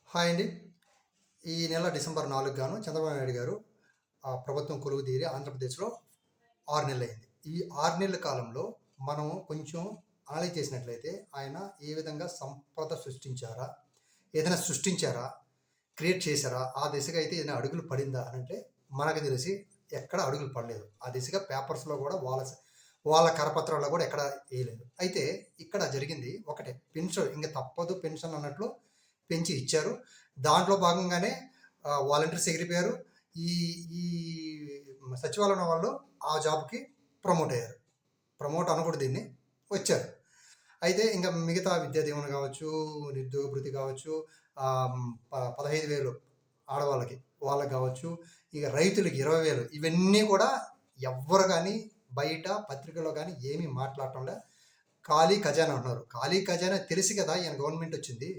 Hi అండి. ఈ నెల డిసెంబర్ 4 గాను చంద్రబాబు నాయుడు గారు ప్రభుత్వం కొలువుదీరి ఆంధ్రప్రదేశ్‌లో 6 నెలలయింది. ఈ 6 నెలల కాలంలో మనం కొంచెం అనలైజ్ చేసినట్లయితే ఆయన ఏ విధంగా సంపద సృష్టించారా? ఏదైనా సృష్టించారా? క్రియేట్ చేశారా? ఆ దిశగా అయితే ఏదైనా అడుగులు పడిందా అనంటే మనకు తెలిసి ఎక్కడ అడుగులు పడలేదు. ఆ దిశగా పేపర్స్‌లో గూడా వాళ్ళ కరపత్రాల్లో గూడా ఎక్కడ ఎయలేదు. అయితే ఇక్కడ జరిగింది ఒకటే పెన్షన్ ఇంక తప్పదు పెన్షన్ అన్నట్లు పెంచి ఇచ్చారు. దాంట్లో భాగంగానే వాలంటీర్స్ ఎగిరిపోయారు. ఈ ఈ సచివాలయం వాళ్ళు ఆ జాబ్‌కి ప్రమోట్ అయ్యారు. ప్రమోట్ అనకూడదు దీన్ని. వచ్చారు. అయితే ఇంక మిగతా విద్యా దీవెన గావచ్చు, నిరుద్యోగ భృతి గావచ్చు, 15,000 ఆడవాళ్ళకి, వాళ్ళకి గావచ్చు, ఇక రైతులకి 20,000 ఇవన్నీ కూడా ఎవ్వరు గాని బయట పత్రికలో గాని ఏమీ మాట్లాడటంలే. ఖాళీ ఖజానా అంటున్నారు. ఖాళీ ఖజానా తెలిసి కదా ఈయన గవర్నమెంట్ వచ్చింది.